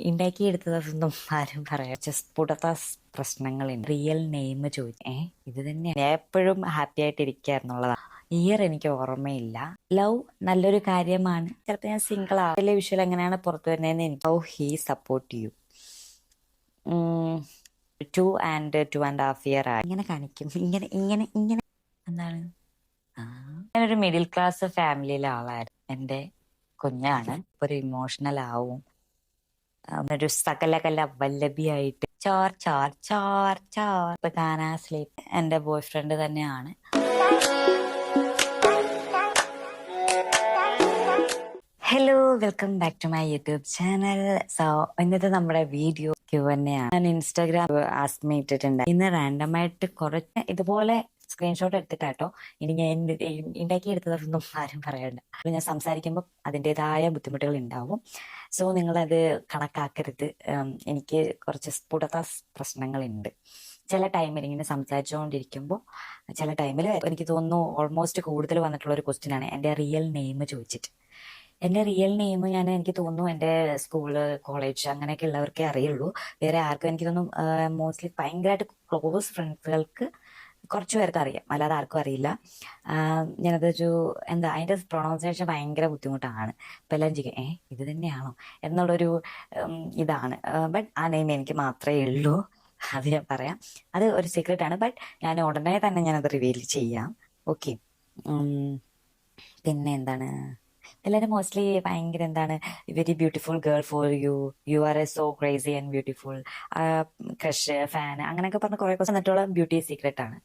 ഉണ്ടാക്കിയെടുത്തതൊന്നും ആരും പറയാം. സ്ഫുടത പ്രശ്നങ്ങളുണ്ട്. റിയൽ നെയിം ചോദിച്ചു. ഇത് തന്നെയാണ്. എപ്പോഴും ഹാപ്പി ആയിട്ട് ഇരിക്കുക എന്നുള്ളതാണ്. ഇയർ എനിക്ക് ഓർമ്മയില്ല. ലവ് നല്ലൊരു കാര്യമാണ്. ചിലപ്പോൾ ഞാൻ സിംഗിൾ ആവും. വലിയ വിഷ്വൽ എങ്ങനെയാണ് പുറത്തു വരുന്നതെന്ന് എനിക്ക്. How he support U. 2.5 year ആയി. ഇങ്ങനെ കാണിക്കും. ഇങ്ങനെ ഇങ്ങനെ ഇങ്ങനെ എന്താണ്, ഞാനൊരു മിഡിൽ ക്ലാസ് ഫാമിലിയിലെ ആളായിരുന്നു. എൻ്റെ കുഞ്ഞാണ്. ഒരു ഇമോഷണൽ ആവും. ഒരു സകലകല വല്ലഭിയായിട്ട് ചോർ ചോർ ചോർ ചോർ ഗാന സ്ലീപ്പ് എൻ്റെ ബോയ് ഫ്രണ്ട് തന്നെയാണ്. Hello, welcome back to my YouTube channel. So ഇന്നത്തെ നമ്മുടെ വീഡിയോ Q&A ആണ്. ഞാൻ ഇൻസ്റ്റാഗ്രാം ആസ്ക് മീ ഇട്ടിട്ടുണ്ട്. ഇന്ന് റാൻഡമായിട്ട് കുറച്ച് ഇതുപോലെ സ്ക്രീൻഷോട്ട് എടുത്തിട്ടാട്ടോ. ഇനി ഞാൻ ഉണ്ടാക്കിയെടുത്തതൊന്നും ആരും പറയണ്ട. അപ്പോൾ ഞാൻ സംസാരിക്കുമ്പോൾ അതിൻ്റെതായ ബുദ്ധിമുട്ടുകൾ ഉണ്ടാവും. സോ നിങ്ങളത് കണക്കാക്കരുത്. എനിക്ക് കുറച്ച് സ്ഫുടത പ്രശ്നങ്ങളുണ്ട്. ചില ടൈമിൽ ഇങ്ങനെ സംസാരിച്ചുകൊണ്ടിരിക്കുമ്പോൾ ചില ടൈമിൽ എനിക്ക് തോന്നുന്നു ഓൾമോസ്റ്റ് കൂടുതൽ വന്നിട്ടുള്ള ഒരു ക്വസ്റ്റ്യൻ ആണ് എൻ്റെ റിയൽ നെയിം ചോദിച്ചിട്ട്. എൻ്റെ റിയൽ നെയിം എനിക്ക് തോന്നുന്നു എൻ്റെ സ്കൂള് കോളേജ് അങ്ങനെയൊക്കെ ഉള്ളവർക്കേ അറിയുള്ളൂ. വേറെ ആർക്കും എനിക്ക് തോന്നുന്നു മോസ്റ്റ്ലി ഭയങ്കരമായിട്ട് ക്ലോസ് ഫ്രണ്ട്സുകൾക്ക് കുറച്ച് പേർക്ക് അറിയാം, അല്ലാതെ ആർക്കും അറിയില്ല. ഞാനതൊരു അതിൻ്റെ പ്രൊണൗൺസിയേഷൻ ഭയങ്കര ബുദ്ധിമുട്ടാണ്. ഇപ്പം എല്ലാം ചെയ്യും ഇത് തന്നെയാണോ എന്നുള്ളൊരു ഇതാണ്. ബട്ട് ആ നെയിം എനിക്ക് മാത്രമേ ഉള്ളൂ. അത് ഞാൻ പറയാം. അത് ഒരു സീക്രട്ടാണ്. ബട്ട് ഞാൻ ഉടനെ തന്നെ ഞാനത് റിവീൽ ചെയ്യാം. ഓക്കെ. പിന്നെ എന്താണ്, എല്ലാവരും മോസ്റ്റ്ലി ഭയങ്കര very beautiful girl for you, you are A so crazy and beautiful, crush, fan അങ്ങനെയൊക്കെ പറഞ്ഞ കുറേ ദിവസം എന്നിട്ടുള്ള ബ്യൂട്ടി സീക്രട്ട് ആണ്.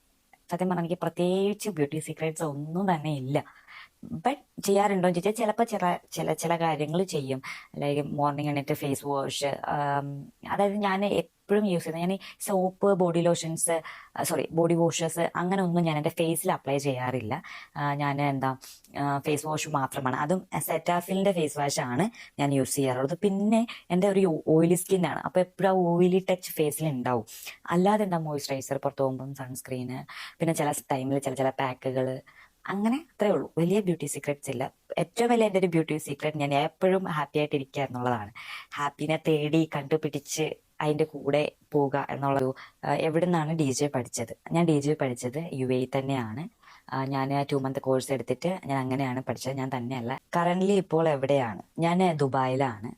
സത്യം പറഞ്ഞാൽ എനിക്ക് പ്രത്യേകിച്ച് ബ്യൂട്ടി സീക്രട്സ് ഒന്നും തന്നെ ഇല്ല. ബട്ട് ചെയ്യാറുണ്ടോ എന്ന് ചോദിച്ചാൽ ചിലപ്പോൾ ചില കാര്യങ്ങൾ ചെയ്യും. ലൈക്ക് മോർണിംഗ് എണീറ്റ് ഫേസ് വാഷ്, അതായത് ഞാൻ എപ്പോഴും യൂസ് ചെയ്യുന്നത്, ഞാൻ soap, body lotions, body washes അങ്ങനെ ഒന്നും ഞാൻ എൻ്റെ ഫേസിൽ അപ്ലൈ ചെയ്യാറില്ല. ഞാൻ ഫേസ് വാഷ് മാത്രമാണ്. അതും സെറ്റാഫിലിൻ്റെ ഫേസ് വാഷ് ആണ് ഞാൻ യൂസ് ചെയ്യാറുള്ളത്. പിന്നെ എൻ്റെ ഒരു ഓയിലി സ്കിന്നാണ്. അപ്പോൾ എപ്പോഴും ആ ഓയിലി ടച്ച് ഫേസിൽ ഉണ്ടാവും. അല്ലാതെ മോയ്സ്ചറൈസർ, പുറത്ത് പോകുമ്പം സൺസ്ക്രീന്, പിന്നെ ചില ടൈമിൽ ചില പാക്കുകൾ, അങ്ങനെ അത്രേ ഉള്ളൂ. വലിയ ബ്യൂട്ടി സീക്രട്സ് ഇല്ല. ഏറ്റവും വലിയ എൻ്റെ ഒരു ബ്യൂട്ടി സീക്രട്ട് ഞാൻ എപ്പോഴും ഹാപ്പി ആയിട്ട് ഇരിക്കുക എന്നുള്ളതാണ്. ഹാപ്പിനെ തേടി കണ്ടുപിടിച്ച് അതിൻ്റെ കൂടെ പോവുക എന്നുള്ളൊരു. എവിടെ നിന്നാണ് DJ പഠിച്ചത്? ഞാൻ DJ പഠിച്ചത് UAE തന്നെയാണ്. ഞാൻ 2 month കോഴ്സ് എടുത്തിട്ട് ഞാൻ അങ്ങനെയാണ് പഠിച്ചത്. ഞാൻ തന്നെയല്ല. കറൻ്റ്ലി ഇപ്പോൾ എവിടെയാണ്? ഞാൻ ദുബായിലാണ്.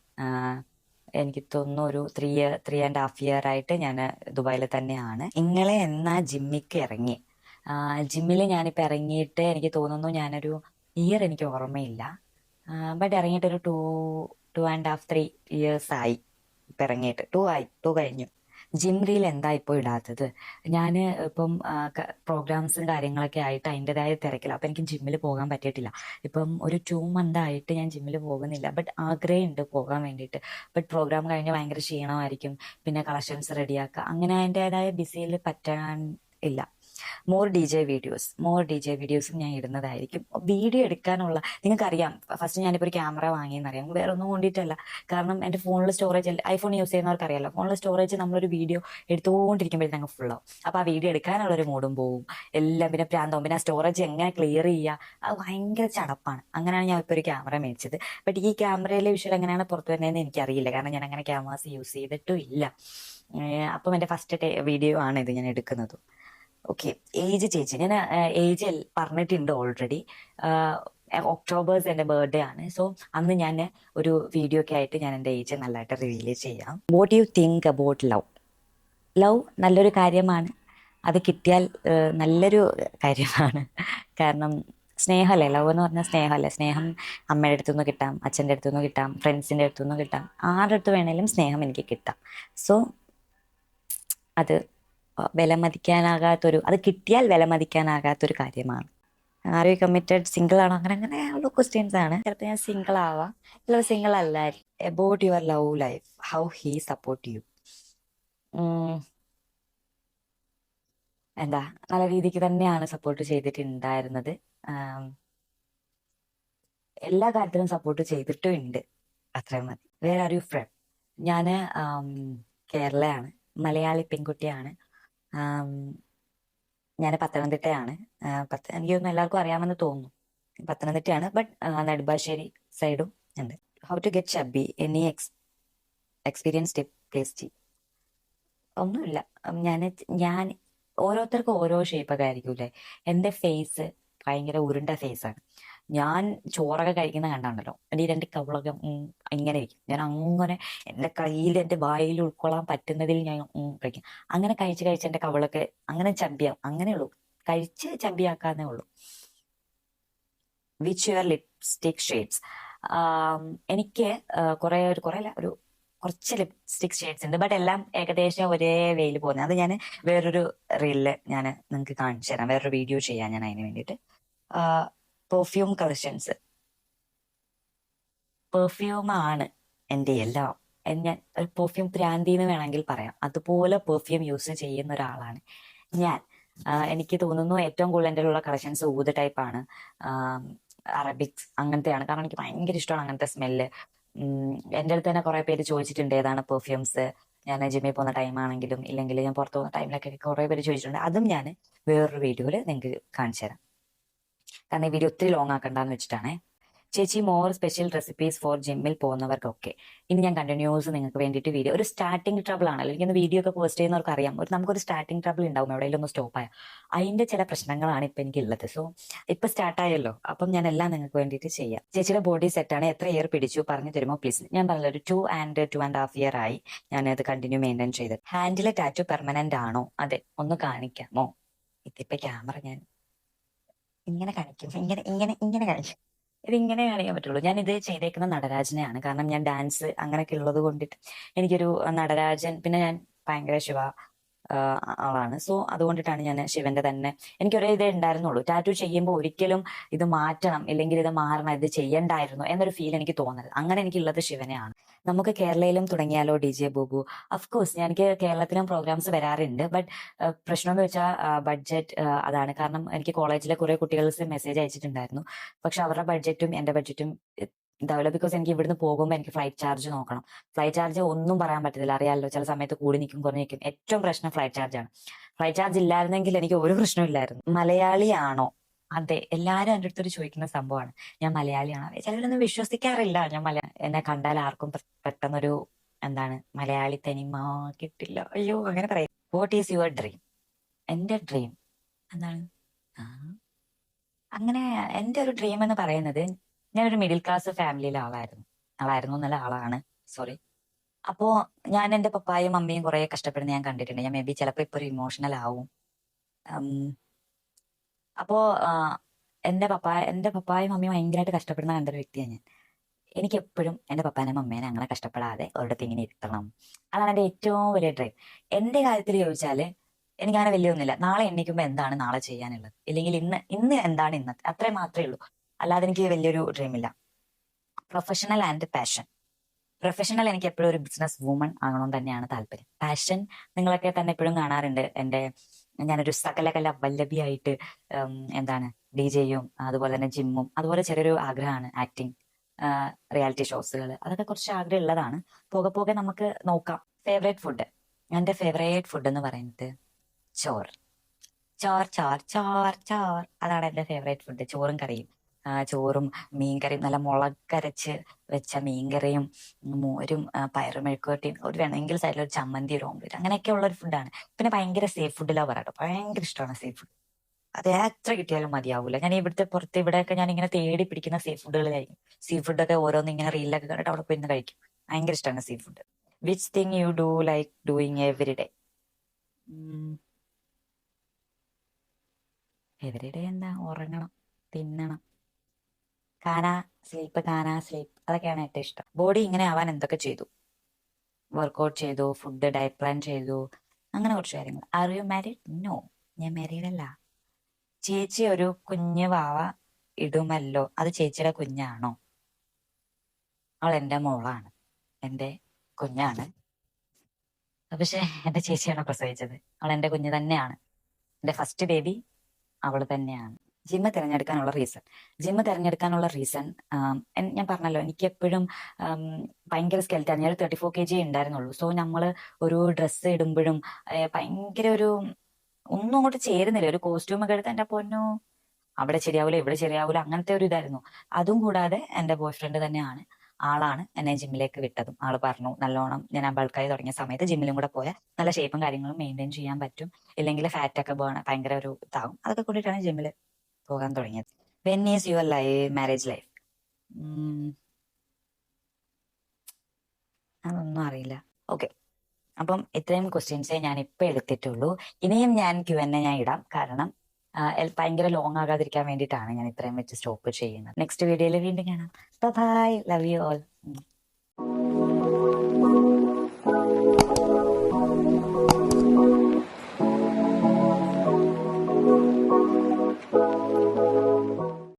എനിക്ക് തോന്നുന്നു ഒരു 3.5 year ആയിട്ട് ഞാൻ ദുബായിൽ തന്നെയാണ്. ഇങ്ങളെ എന്നാ ജിമ്മിക്ക് ഇറങ്ങി? ജിമ്മിൽ ഞാനിപ്പോൾ ഇറങ്ങിയിട്ട് എനിക്ക് തോന്നുന്നു ഞാനൊരു ഇയർ എനിക്ക് ഓർമ്മയില്ല. ബട്ട് ഇറങ്ങിയിട്ടൊരു 2.5-3 years ആയി. ഇപ്പം ഇറങ്ങിയിട്ട് 2 കഴിഞ്ഞു. ജിം റീൽ എന്താ ഇപ്പോൾ ഇടാത്തത്? ഞാൻ ഇപ്പം പ്രോഗ്രാംസും കാര്യങ്ങളൊക്കെ ആയിട്ട് അതിൻ്റെതായ തിരക്കില്ല. അപ്പം എനിക്ക് ജിമ്മിൽ പോകാൻ പറ്റിയിട്ടില്ല. ഇപ്പം ഒരു 2 month ആയിട്ട് ഞാൻ ജിമ്മിൽ പോകുന്നില്ല. ബട്ട് ആഗ്രഹമുണ്ട് പോകാൻ വേണ്ടിയിട്ട്. ബട്ട് പ്രോഗ്രാം കഴിഞ്ഞ് ഭയങ്കര ക്ഷീണമായിരിക്കും. പിന്നെ കളക്ഷൻസ് റെഡിയാക്കുക, അങ്ങനെ അതിൻ്റെതായ ബിസിയിൽ പറ്റാൻ ഇല്ല. മോർ DJ വീഡിയോസും ഞാൻ ഇടുന്നതായിരിക്കും. വീഡിയോ എടുക്കാനുള്ള നിങ്ങൾക്കറിയാം, ഫസ്റ്റ് ഞാനിപ്പോൾ ഒരു ക്യാമറ വാങ്ങിയെന്നറിയാം. വേറെ ഒന്നും കൊണ്ടിട്ടല്ല. കാരണം എൻ്റെ ഫോണിൽ സ്റ്റോറേജ്, ഐഫോൺ യൂസ് ചെയ്യുന്നവർക്ക് അറിയാമല്ലോ, ഫോണിൽ സ്റ്റോറേജ് നമ്മളൊരു വീഡിയോ എടുത്തുകൊണ്ടിരിക്കുമ്പോഴത്തേക്ക് ഫുള്ളാവും. അപ്പോൾ ആ വീഡിയോ എടുക്കാനുള്ളൊരു മൂഡും പോവും, എല്ലാം. പിന്നെ പ്രാന്താവും. പിന്നെ ആ സ്റ്റോറേജ് എങ്ങനെ ക്ലിയർ ചെയ്യുക, അത് ഭയങ്കര ചടപ്പാണ്. അങ്ങനെയാണ് ഞാൻ ഇപ്പോൾ ഒരു ക്യാമറ മേടിച്ചത്. ബട്ട് ഈ ക്യാമറയിലെ വിഷ്വൽ എങ്ങനെയാണ് പുറത്തു വരുന്നതെന്ന് എനിക്കറിയില്ല, കാരണം ഞാൻ അങ്ങനെ ക്യാമറാസ് യൂസ് ചെയ്തിട്ടും ഇല്ല. അപ്പം എൻ്റെ ഫസ്റ്റ് വീഡിയോ ആണ് ഇത് ഞാൻ എടുക്കുന്നത്. ഓക്കെ. ഏജ് ചേച്ചി, ഞാൻ ഏജ് പറഞ്ഞിട്ടുണ്ട് ഓൾറെഡി. ഒക്ടോബേഴ്സ് എൻ്റെ ബർത്ത്ഡേ ആണ്. സോ അന്ന് ഞാൻ ഒരു വീഡിയോ ഒക്കെ ആയിട്ട് ഞാൻ എൻ്റെ ഏജ് നല്ലതായിട്ട് റിവീൽ ചെയ്യാം. What you think about love? Love നല്ലൊരു കാര്യമാണ്. അത് കിട്ടിയാൽ നല്ലൊരു കാര്യമാണ്. കാരണം സ്നേഹമല്ലേ, ലവ് എന്ന് പറഞ്ഞാൽ സ്നേഹമല്ലേ. സ്നേഹം അമ്മയുടെ അടുത്തുനിന്ന് കിട്ടാം, അച്ഛൻ്റെ അടുത്തുനിന്ന് കിട്ടാം, ഫ്രണ്ട്സിൻ്റെ അടുത്തുനിന്ന് കിട്ടാം, ആരുടെ അടുത്ത് വേണേലും സ്നേഹം എനിക്ക് കിട്ടാം. സോ അത് അത് കിട്ടിയാൽ വിലമതിക്കാനാകാത്തൊരു കാര്യമാണ്. Are you committed? സിംഗിൾ ആണോ? അങ്ങനെ ഉള്ള ക്വസ്റ്റ്യൻസ് ആണ്. ചിലപ്പോൾ ഞാൻ സിംഗിൾ ആവാം, ചിലപ്പോൾ സിംഗിൾ അല്ലായിരിക്കും. About your love life, how he support you? നല്ല രീതിക്ക് തന്നെയാണ് സപ്പോർട്ട് ചെയ്തിട്ടുണ്ടായിരുന്നത്. എല്ലാ കാര്യത്തിലും സപ്പോർട്ട് ചെയ്തിട്ടും ഉണ്ട്. അത്രയും മതി. വേറെ ആർ യു ഫ്രം? ഞാൻ കേരളയാണ്, മലയാളി പെൺകുട്ടിയാണ്. ഞാൻ പത്തനംതിട്ടയാണ്. എനിക്ക് തോന്നുന്നു എല്ലാവർക്കും അറിയാമെന്ന് തോന്നുന്നു. പത്തനംതിട്ടയാണ്, ബട്ട് നെടുമ്പാശ്ശേരി സൈഡും ഉണ്ട്. How to get chubby? Experience tip please. ഒന്നുമില്ല. ഞാൻ ഞാൻ ഓരോരുത്തർക്കും ഓരോ ഷേപ്പൊക്കെ ആയിരിക്കൂലേ. എന്റെ ഫേസ് ഭയങ്കര ഉരുണ്ട ഫേസാണ്. ഞാൻ ചോറൊക്കെ കഴിക്കുന്ന കണ്ടാണല്ലോ, എന്റെ ഈ രണ്ട് കവിളൊക്കെ ഇങ്ങനെ ഇരിക്കും. ഞാൻ അങ്ങനെ എന്റെ കയ്യിൽ എന്റെ വായിൽ ഉൾക്കൊള്ളാൻ പറ്റുന്നതിൽ ഞാൻ കഴിക്കും. അങ്ങനെ കഴിച്ച് കഴിച്ച് എന്റെ കവിളൊക്കെ അങ്ങനെ ചമ്പിയാവും. അങ്ങനെയുള്ളൂ, കഴിച്ച് ചമ്പിയാക്കാന്നേ ഉള്ളൂ. Which your lipstick shades? എനിക്ക് കുറെ അല്ല, ഒരു കുറച്ച് ലിപ്സ്റ്റിക് ഷെയ്ഡ്സ് ഉണ്ട്, ബട്ട് എല്ലാം ഏകദേശം ഒരേ വേയിൽ പോകുന്നത്. അത് ഞാൻ വേറൊരു റീലില് ഞാൻ നിങ്ങൾക്ക് കാണിച്ചു തരാം, വേറൊരു വീഡിയോ ചെയ്യാം ഞാൻ അതിന് വേണ്ടിയിട്ട്. Perfume collections. പെർഫ്യൂമാണ് എൻ്റെ എല്ലാം. ഞാൻ ഒരു പെർഫ്യൂം ഭ്രാന്തി എന്ന് വേണമെങ്കിൽ പറയാം. അതുപോലെ പെർഫ്യൂം യൂസ് ചെയ്യുന്ന ഒരാളാണ് ഞാൻ. എനിക്ക് തോന്നുന്നു ഏറ്റവും കൂടുതൽ എൻ്റെ ഉള്ള കളക്ഷൻസ് ഊത് ടൈപ്പാണ്, അറബിക്സ് അങ്ങനത്തെയാണ്. കാരണം എനിക്ക് ഭയങ്കര ഇഷ്ടമാണ് അങ്ങനത്തെ സ്മെല്ല്. എൻ്റെ അടുത്ത് തന്നെ കുറെ പേര് ചോദിച്ചിട്ടുണ്ട് ഏതാണ് പെർഫ്യൂംസ്. ഞാൻ ജിമ്മിൽ പോകുന്ന ടൈം ആണെങ്കിലും ഇല്ലെങ്കിൽ ഞാൻ പുറത്തു പോകുന്ന ടൈമിലൊക്കെ കുറെ പേര് ചോദിച്ചിട്ടുണ്ട്. അതും ഞാൻ വേറൊരു വീഡിയോയിൽ നിങ്ങൾക്ക് കാണിച്ചു തരാം, കാരണം ഈ വീഡിയോ ഒത്തിരി ലോങ് ആക്കണ്ടെന്ന് വെച്ചിട്ടാണേ. ചേച്ചി, മോർ സ്പെഷ്യൽ റെസിപ്പീസ് ഫോർ ജിമ്മിൽ പോകുന്നവർക്കൊക്കെ. ഇനി ഞാൻ കണ്ടിന്യൂസ് നിങ്ങൾക്ക് വേണ്ടിയിട്ട് വീഡിയോ, ഒരു സ്റ്റാർട്ടിംഗ് ട്രബിൾ ആണല്ലോ, എനിക്കൊന്ന് വീഡിയോ ഒക്കെ പോസ്റ്റ് ചെയ്യുന്നവർക്ക് അറിയാം, നമുക്കൊരു സ്റ്റാർട്ടിംഗ് ട്രബിൾ ഉണ്ടാവും എവിടെയെങ്കിലും ഒന്ന് സ്റ്റോപ്പ് ആയ. അതിന്റെ ചില പ്രശ്നങ്ങളാണ് ഇപ്പൊ എനിക്കുള്ളത്. സോ ഇപ്പൊ സ്റ്റാർട്ടായല്ലോ, അപ്പം ഞാൻ എല്ലാം നിങ്ങൾക്ക് വേണ്ടിയിട്ട് ചെയ്യാം. ചേച്ചിയുടെ ബോഡി സെറ്റാണ്, എത്ര ഇയർ പിടിച്ചു പറഞ്ഞു തരുമോ പ്ലീസ്? ഞാൻ പറഞ്ഞത് ഒരു 2.5 ഇയർ ആയി ഞാൻ അത് കണ്ടിന്യൂ മെയിൻറ്റെയിൻ ചെയ്ത്. ഹാൻഡിലെ ടാറ്റു പെർമനന്റ് ആണോ? അതെ, ഒന്ന് കാണിക്കാമോ? ഇതിപ്പോ ക്യാമറ ഞാൻ ഇങ്ങനെ കാണിക്കും, ഇങ്ങനെ ഇങ്ങനെ ഇങ്ങനെ കാണിക്കും. ഇതിങ്ങനെ കാണിക്കാൻ പറ്റുള്ളൂ. ഞാൻ ഇത് ചെയ്തേക്കുന്ന നടരാജനെയാണ്, കാരണം ഞാൻ ഡാൻസ് അങ്ങനെയൊക്കെ ഉള്ളത് കൊണ്ടിട്ട് എനിക്കൊരു നടരാജൻ, പിന്നെ ഞാൻ ഭയങ്കര ശിവ ആളാണ്. സോ അതുകൊണ്ടിട്ടാണ് ഞാൻ ശിവന്റെ തന്നെ, എനിക്കൊരേ ഇതേ ഉണ്ടായിരുന്നുള്ളൂ. ടാറ്റു ചെയ്യുമ്പോൾ ഒരിക്കലും ഇത് മാറ്റണം ഇല്ലെങ്കിൽ ഇത് മാറണം, ഇത് ചെയ്യണ്ടായിരുന്നു എന്നൊരു ഫീൽ എനിക്ക് തോന്നരുത്. അങ്ങനെ എനിക്കുള്ളത് ശിവനെയാണ്. നമുക്ക് കേരളയിലും തുടങ്ങിയാലോ DJ ബൂബു? അഫ്കോഴ്സ് എനിക്ക് കേരളത്തിലും പ്രോഗ്രാംസ് വരാറുണ്ട്, ബട്ട് പ്രശ്നം എന്ന് വെച്ചാൽ ബഡ്ജറ്റ് അതാണ്. കാരണം എനിക്ക് കോളേജിലെ കുറെ കുട്ടികൾ മെസ്സേജ് അയച്ചിട്ടുണ്ടായിരുന്നു, പക്ഷെ അവരുടെ ബഡ്ജറ്റും എന്റെ ബഡ്ജറ്റും ഉണ്ടാവില്ല. ബിക്കോസ് എനിക്ക് ഇവിടുന്ന് പോകുമ്പോൾ എനിക്ക് ഫ്ലൈറ്റ് ചാർജ് നോക്കണം. ഫ്ലൈറ്റ് ചാർജ് ഒന്നും പറയാൻ പറ്റത്തില്ല, അറിയാമല്ലോ, ചില സമയത്ത് കൂടി നിൽക്കും കുറഞ്ഞു നിൽക്കും. ഏറ്റവും പ്രശ്നം ഫ്ലൈറ്റ് ചാർജ് ആണ്. ഫ്ലൈറ്റ് ചാർജ് ഇല്ലായിരുന്നെങ്കിൽ എനിക്ക് ഒരു പ്രശ്നമില്ലായിരുന്നു. മലയാളിയാണോ? അതെ, എല്ലാരും എൻ്റെ അടുത്തൊരു ചോദിക്കുന്ന സംഭവമാണ്, ഞാൻ മലയാളിയാണോ? ചിലരൊന്നും വിശ്വസിക്കാറില്ല ഞാൻ എന്നെ കണ്ടാൽ ആർക്കും പെട്ടെന്നൊരു എന്താണ് മലയാളി തനിമ കിട്ടില്ല, അയ്യോ അങ്ങനെ പറയും. What is your dream? എന്റെ ഡ്രീം എന്താണ്? ആ, അങ്ങനെ എന്റെ ഒരു ഡ്രീം എന്ന് പറയുന്നത്, ഞാനൊരു മിഡിൽ ക്ലാസ് ഫാമിലിയിലെ ആളായിരുന്നു എന്നല്ല, ആളാണ്, സോറി. അപ്പോ ഞാൻ എന്റെ പപ്പായും മമ്മിയും കുറെ കഷ്ടപ്പെടുന്ന ഞാൻ കണ്ടിട്ടുണ്ട്. ഞാൻ മേ ബി ചിലപ്പോ ഇപ്പൊ ഒരു ഇമോഷണൽ ആവും. അപ്പോ എന്റെ പപ്പായും മമ്മിയും ഭയങ്കരമായിട്ട് കഷ്ടപ്പെടുന്ന കണ്ടൊരു വ്യക്തിയാണ് ഞാൻ. എനിക്ക് എപ്പോഴും എന്റെ പപ്പാനെ മമ്മേനെ അങ്ങനെ കഷ്ടപ്പെടാതെ ഒരിടത്ത് ഇങ്ങനെ ഇരുത്തണം, അതാണ് എന്റെ ഏറ്റവും വലിയ ഡ്രീം. എന്റെ കാര്യത്തിൽ ചോദിച്ചാല് എനിക്കങ്ങനെ വലിയൊന്നുമില്ല. നാളെ എണ്ണിക്കുമ്പോ എന്താണ് നാളെ ചെയ്യാനുള്ളത്, ഇല്ലെങ്കിൽ ഇന്ന് എന്താണ് ഇന്നത്തെ, അത്രേ മാത്രമേ ഉള്ളൂ. അല്ലാതെ എനിക്ക് വലിയൊരു ഡ്രീം ഇല്ല. Professional and passion. പ്രൊഫഷണൽ എനിക്ക് എപ്പോഴും ഒരു ബിസിനസ് വുമൺ ആകണമെന്ന് തന്നെയാണ് താല്പര്യം. പാഷൻ നിങ്ങളൊക്കെ തന്നെ എപ്പോഴും കാണാറുണ്ട് ഞാനൊരു സകലകല വല്ലഭിയായിട്ട്, എന്താണ് DJയും അതുപോലെ തന്നെ ജിമ്മും, അതുപോലെ ചെറിയൊരു ആഗ്രഹമാണ് ആക്ടിങ്, റിയാലിറ്റി ഷോസുകൾ, അതൊക്കെ കുറച്ച് ആഗ്രഹം ഉള്ളതാണ്. പോകെ പോകെ നമുക്ക് നോക്കാം. Favourite food? എന്റെ ഫേവറേറ്റ് ഫുഡ് എന്ന് പറയുന്നത് ചോറ്. ചോർ, അതാണ് എന്റെ ഫേവറേറ്റ് ഫുഡ്. ചോറും കറിയും, ചോറും മീൻകറിയും, നല്ല മുളകരച്ച് വെച്ച മീൻകറിയും മോരും പയറും മെഴുക്കുവരട്ടിയും, ഒരു വേണമെങ്കിൽ സൈഡിൽ ഒരു ചമ്മന്തി, ഒരു ഓംലെറ്റ്, അങ്ങനെയൊക്കെ ഉള്ള ഒരു ഫുഡാണ്. പിന്നെ ഭയങ്കര സീ ഫുഡ് ലവറാട്ടോ, ഭയങ്കര ഇഷ്ടമാണ് സീ ഫുഡ്. അത് എത്ര കിട്ടിയാലും മതിയാവൂല. ഞാൻ ഇവിടുത്തെ പുറത്ത് ഇവിടെയൊക്കെ ഞാൻ ഇങ്ങനെ തേടി പിടിക്കുന്ന സീ ഫുഡുകളായിരിക്കും. സീ ഫുഡൊക്കെ ഓരോന്ന് ഇങ്ങനെ റീലൊക്കെ കണ്ടിട്ട് അവിടെ പോയി ഇന്ന് കഴിക്കും. ഭയങ്കര ഇഷ്ടമാണ് sea food. Which thing you do like doing every day? Every day എന്താ, ഉറങ്ങണം, തിന്നണം, കാന സ്ലീപ്പ്, അതൊക്കെയാണ് ഏറ്റവും ഇഷ്ടം. ബോഡി ഇങ്ങനെ ആവാൻ എന്തൊക്കെ ചെയ്തു? വർക്ക്ഔട്ട് ചെയ്തു, ഫുഡ് ഡയറ്റ് പ്ലാൻ ചെയ്തു, അങ്ങനെ കുറച്ച് കാര്യങ്ങൾ. Are you married? നോ, ഞാൻ മാരീഡ് അല്ല. ചേച്ചി ഒരു കുഞ്ഞ് വാവ ഇടുമല്ലോ, അത് ചേച്ചിയുടെ കുഞ്ഞാണോ? അവൾ എന്റെ മോളാണ്, എന്റെ കുഞ്ഞാണ്. പക്ഷെ എന്റെ ചേച്ചിയാണ് പ്രസവിച്ചത്. അവൾ എന്റെ കുഞ്ഞ് തന്നെയാണ്, എന്റെ ഫസ്റ്റ് ബേബി അവൾ തന്നെയാണ്. ജിമ്മ് തിരഞ്ഞെടുക്കാനുള്ള റീസൺ ഞാൻ പറഞ്ഞല്ലോ, എനിക്ക് എപ്പോഴും ഭയങ്കര സ്കെൽറ്റാണ്. ഞാൻ 34 kg ഉണ്ടായിരുന്നുള്ളൂ. സോ നമ്മള് ഒരു ഡ്രസ്സ് ഇടുമ്പോഴും ഭയങ്കര ഒരു ഒന്നും അങ്ങോട്ട് ചേരുന്നില്ല. ഒരു കോസ്റ്റ്യൂം ഒക്കെ എടുത്ത് എന്റെ പൊന്നോ, അവിടെ ശരിയാവൂല ഇവിടെ ശരിയാവൂല, അങ്ങനത്തെ ഒരു ഇതായിരുന്നു. അതും കൂടാതെ എന്റെ ബോയ് ഫ്രണ്ട് തന്നെയാണ് ആളാണ് എന്നെ ജിമ്മിലേക്ക് വിട്ടതും. ആള് പറഞ്ഞു നല്ലോണം ഞാൻ ആ ബൾക്കായി തുടങ്ങിയ സമയത്ത് ജിമ്മിലും കൂടെ പോയാൽ നല്ല ഷേപ്പും കാര്യങ്ങളും മെയിൻറ്റെയിൻ ചെയ്യാൻ പറ്റും, ഇല്ലെങ്കിൽ ഫാറ്റ് ഒക്കെ ബേൺ ഭയങ്കര ഒരു ഇതാകും. അതൊക്കെ കൂടിയിട്ടാണ് ജിമ്മിൽ പോകാൻ തുടങ്ങിയത്. When is your marriage life? അതൊന്നും അറിയില്ല. ഓക്കെ, അപ്പം ഇത്രയും ക്വസ്റ്റ്യൻസേ ഞാൻ ഇപ്പൊ എടുത്തിട്ടുള്ളൂ. ഇനിയും ഞാൻ Q&A ഞാൻ ഇടാം, കാരണം ഭയങ്കര ലോങ് ആകാതിരിക്കാൻ വേണ്ടിയിട്ടാണ് ഞാൻ ഇത്രയും വെച്ച് സ്റ്റോപ്പ് ചെയ്യുന്നത്. നെക്സ്റ്റ് വീഡിയോയിൽ വീണ്ടും കാണാം. Bye, love you all.